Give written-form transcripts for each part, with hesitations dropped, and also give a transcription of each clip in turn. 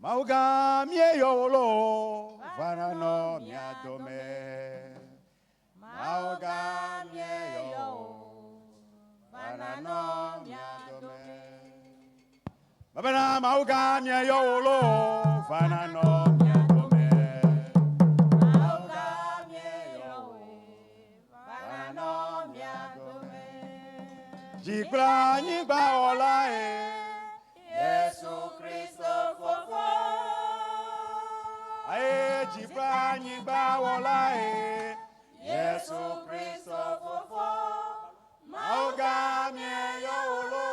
Mauga mie yolo, vanano miadome. Mauga mie yo, vanano miadome. Babana mauga mie yolo, vanano miadome. Mauga mie yo, vanano miadome. Jikla nyigba olae. Yesu Kristo fofo. Ae jibra nyigba wola e. Yesu Kristo fofo. Mauga mie yolo.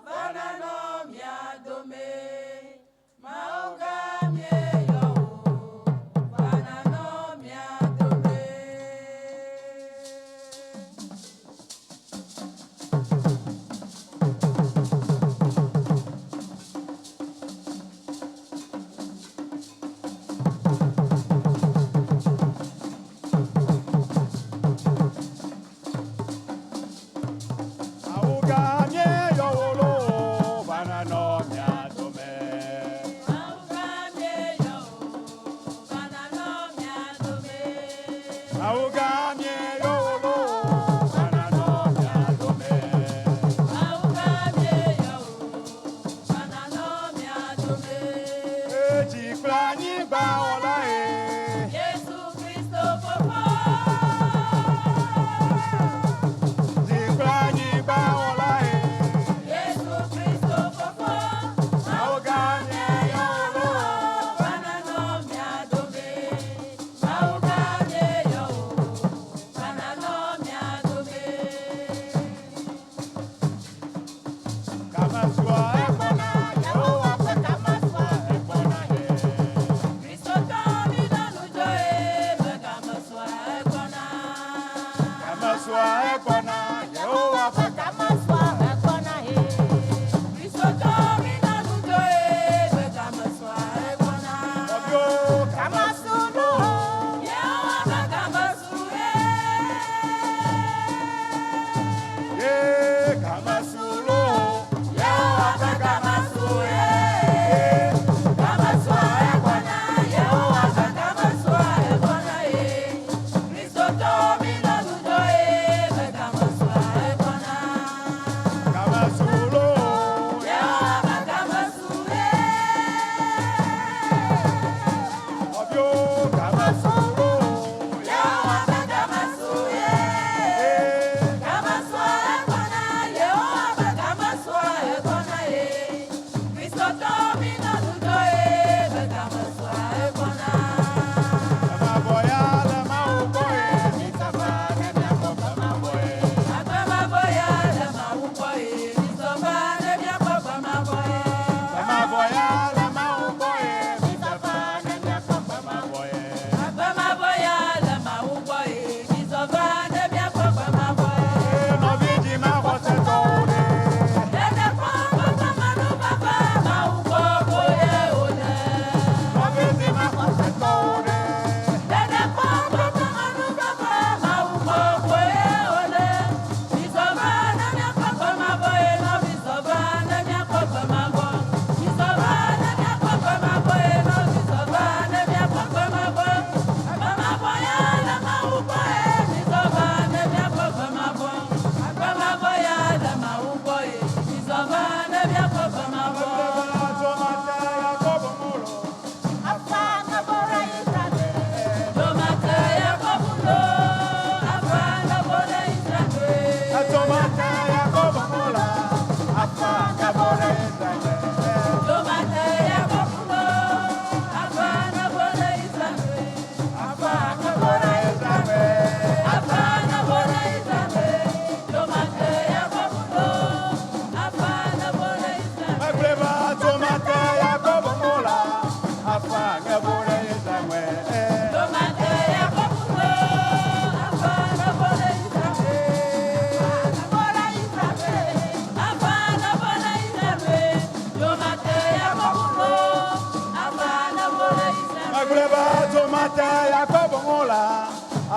Vanano miadome. Mauga mie yo. Vanano miadome.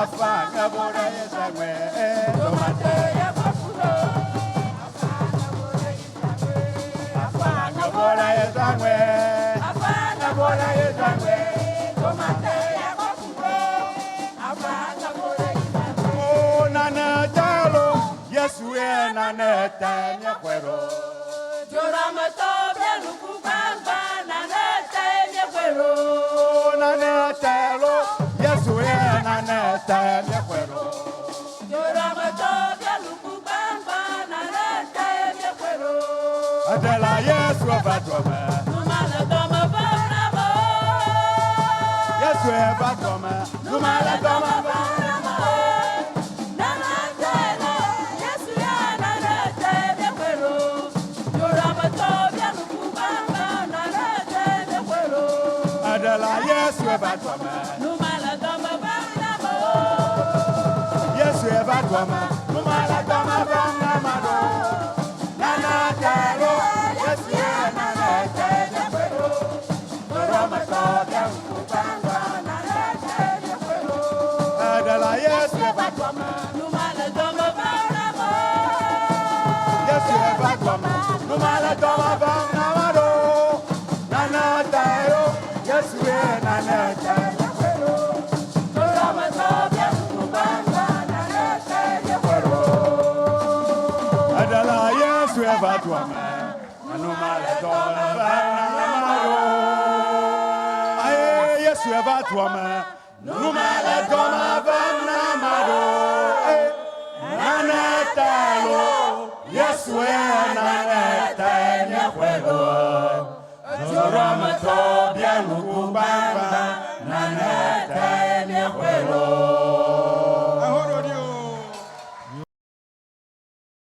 Afanga bora yesagwe, tomate ya papulo. Afanga bora yesagwe, afanga bora yezwe. tomate ya kokuro abanga bore Oh nana talo, Yesu nana tanya kwero. Joramato bialuku bamba nanete nyekwero Oh nana talo, Yesu nana tanya kwero. Joramato bialuku bamba nanete nyekwero Adela Yesu abatwama. Numala doma baramo Yesu abatwama. Numala doma baramo Nanatelo Yesu ya nanete nyekwero Joramato bialuku bamba nanete nyekwero Adela Yesu abatwama. Numala doma baramo Yesu abatwama. Numala dama banga mado. Nana talo, Yesu nana tanya kwero. Roma tobia ukupanga nana tanya kwero. Adela Yesu abatwama. Numala doma baramo Yesu abatwama. Numala dama banga mado. Nana talo, Yesu nana tanya kwero. Roma tobia ukupanga nana tanya kwero. Adela Yesu abatwama. Numala dama banga mado. Aye, Yesu abatwama. Numala dama banga mado. Nana talo, Yesu nana tanya kwero. Zorama to bianuku